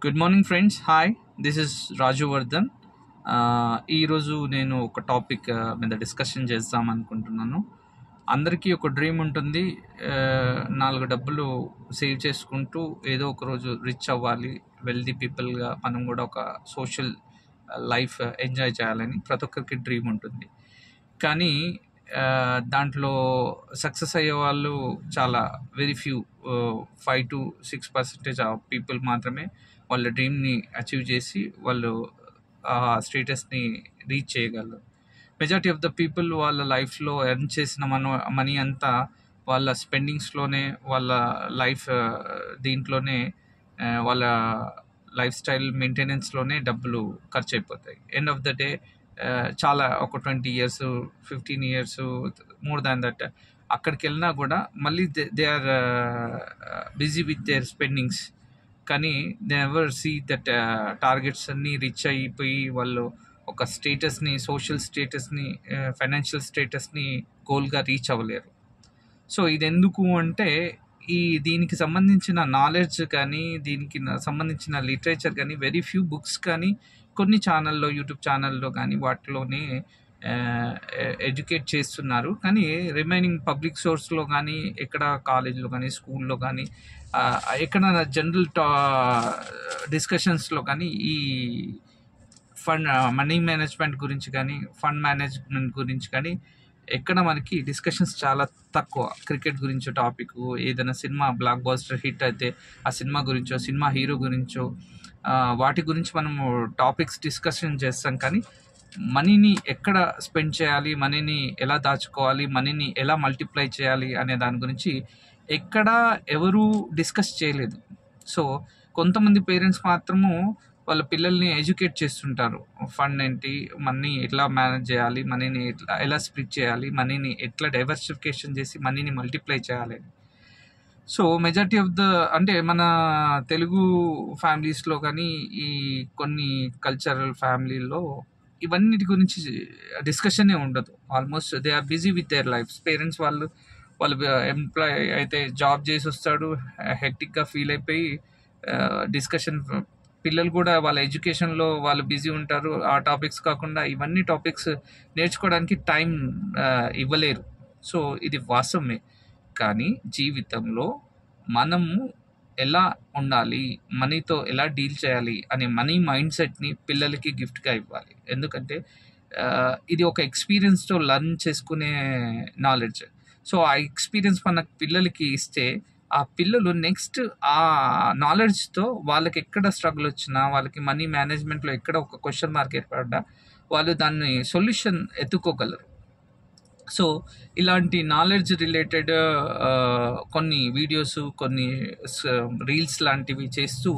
Good morning friends. Hi, this is Raju Vardhan. ఈరోజు నేను ఒక టాపిక్ మీద డిస్కషన్ చేద్దాం అనుకుంటున్నాను. అందరికీ ఒక డ్రీమ్ ఉంటుంది. నాలుగు డబ్బులు సేవ్ చేసుకుంటూ ఏదో ఒక రోజు రిచ్ అవ్వాలి, వెల్దీ పీపుల్గా మనం కూడా ఒక సోషల్ లైఫ్ ఎంజాయ్ చేయాలని ప్రతి ఒక్కరికి డ్రీమ్ ఉంటుంది. కానీ దాంట్లో సక్సెస్ అయ్యే వాళ్ళు చాలా very few, 5 to 6% of people మాత్రమే వాళ్ళ డ్రీమ్ని అచీవ్ చేసి వాళ్ళు ఆ స్టేటస్ని రీచ్ చేయగలరు. మెజారిటీ ఆఫ్ ద పీపుల్ వాళ్ళ లైఫ్లో ఎర్న్ చేసిన మనీ అంతా వాళ్ళ స్పెండింగ్స్లోనే, వాళ్ళ లైఫ్ దీంట్లోనే, వాళ్ళ లైఫ్ స్టైల్ మెయింటెనెన్స్లోనే డబ్బులు ఖర్చు అయిపోతాయి. ఎండ్ ఆఫ్ ద డే చాలా ఒక 20 years, 15 years, more than that అక్కడికి వెళ్ళినా కూడా మళ్ళీ they are busy with their spendings. కానీ they ever see that targets అన్నీ రీచ్ అయిపోయి వాళ్ళు ఒక స్టేటస్ని, సోషల్ స్టేటస్ని, ఫైనాన్షియల్ స్టేటస్ని గోల్గా రీచ్ అవ్వలేరు. సో ఇది ఎందుకు అంటే దీనికి సంబంధించిన నాలెడ్జ్ కానీ, దీనికి సంబంధించిన లిటరేచర్ కానీ, వెరీ ఫ్యూ బుక్స్ కానీ, కొన్ని ఛానల్లో, యూట్యూబ్ ఛానల్లో కానీ వాటిలోనే ఎడ్యుకేట్ చేస్తున్నారు. కానీ రిమైనింగ్ పబ్లిక్ సోర్స్లో కానీ, ఎక్కడ కాలేజ్లో కానీ, స్కూల్లో కానీ, ఎక్కడ జనరల్ డిస్కషన్స్లో కానీ ఈ మనీ మేనేజ్మెంట్ గురించి కానీ, ఫండ్ మేనేజ్మెంట్ గురించి కానీ ఎక్కడ మనకి డిస్కషన్స్ చాలా తక్కువ. క్రికెట్ గురించో టాపిక్, ఏదైనా సినిమా బ్లాక్ బాస్టర్ హిట్ అయితే ఆ సినిమా గురించో, సినిమా హీరో గురించో, వాటి గురించి మనము టాపిక్స్ డిస్కషన్ చేస్తాం. కానీ మనీని ఎక్కడ స్పెండ్ చేయాలి, మనీని ఎలా దాచుకోవాలి, మనీని ఎలా మల్టిప్లై చేయాలి అనే దాని గురించి ఎక్కడ ఎవరు డిస్కస్ చేయలేదు. సో కొంతమంది పేరెంట్స్ మాత్రము వాళ్ళ పిల్లల్ని ఎడ్యుకేట్ చేస్తుంటారు. ఫండ్ ఏంటి, మనీ ఎట్లా మేనేజ్ చేయాలి, మనీని ఎలా స్ప్లిట్ చేయాలి, మనీని ఎట్లా డైవర్సిఫికేషన్ చేసి మనీని మల్టిప్లై చేయాలి. సో మెజారిటీ ఆఫ్ ద అంటే మన తెలుగు ఫ్యామిలీస్లో కానీ, ఈ కొన్ని కల్చరల్ ఫ్యామిలీల్లో ఇవన్నిటి గురించి డిస్కషనే ఉండదు. Almost they are busy with their lives. Parents వాళ్ళు ఎంప్లాయ్ అయితే జాబ్ చేసి వస్తాడు, హెక్టిక్గా ఫీల్ అయిపోయి డిస్కషన్, పిల్లలు కూడా వాళ్ళ ఎడ్యుకేషన్లో వాళ్ళు బిజీ ఉంటారు. ఆ టాపిక్స్ కాకుండా ఇవన్నీ టాపిక్స్ నేర్చుకోవడానికి టైం ఇవ్వలేరు. సో ఇది వాస్తవమే. కానీ జీవితంలో మనము ఎలా ఉండాలి, మనీతో ఎలా డీల్ చేయాలి అనే మనీ మైండ్ సెట్ని పిల్లలకి గిఫ్ట్గా ఇవ్వాలి. ఎందుకంటే ఇది ఒక ఎక్స్పీరియన్స్తో లర్న్ చేసుకునే నాలెడ్జ్. సో ఆ ఎక్స్పీరియన్స్ మన పిల్లలకి ఇస్తే ఆ పిల్లలు నెక్స్ట్ ఆ నాలెడ్జ్తో వాళ్ళకి ఎక్కడ స్ట్రగుల్ వచ్చినా, వాళ్ళకి మనీ మేనేజ్మెంట్లో ఎక్కడ ఒక క్వశ్చన్ మార్క్ ఏర్పడ్డా వాళ్ళు దాన్ని సొల్యూషన్ ఎత్తుకోగలరు. సో ఇలాంటి నాలెడ్జ్ రిలేటెడ్ కొన్ని వీడియోస్, కొన్ని రీల్స్ లాంటివి చేస్తూ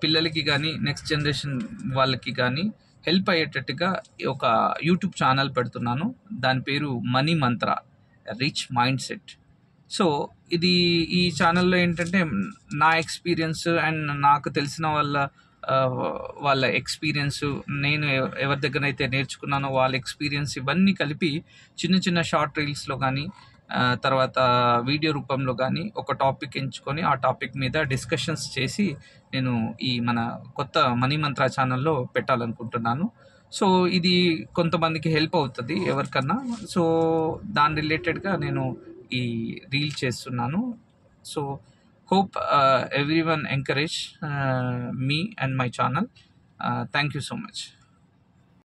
పిల్లలకి కానీ, నెక్స్ట్ జనరేషన్ వాళ్ళకి కానీ హెల్ప్ అయ్యేటట్టుగా ఒక యూట్యూబ్ ఛానల్ పెడుతున్నాను. దాని పేరు మనీ మంత్ర, రిచ్ మైండ్ సెట్. సో ఈ ఛానల్లో ఏంటంటే నా ఎక్స్పీరియన్స్ అండ్ నాకు తెలిసిన వాళ్ళ ఎక్స్పీరియన్స్, నేను ఎవరి దగ్గర అయితే నేర్చుకున్నానో వాళ్ళ ఎక్స్పీరియన్స్, ఇవన్నీ కలిపి చిన్న చిన్న షార్ట్ రీల్స్లో కానీ, తర్వాత వీడియో రూపంలో కానీ ఒక టాపిక్ ఎంచుకొని ఆ టాపిక్ మీద డిస్కషన్స్ చేసి నేను ఈ మన కొత్త మనీ మంత్ర ఛానల్లో పెట్టాలనుకుంటున్నాను. సో ఇది కొంతమందికి హెల్ప్ అవుతుంది ఎవరికన్నా. సో దాని రిలేటెడ్గా నేను ఈ రీల్ చేస్తున్నాను. So hope everyone encourage me and my channel. Thank you so much.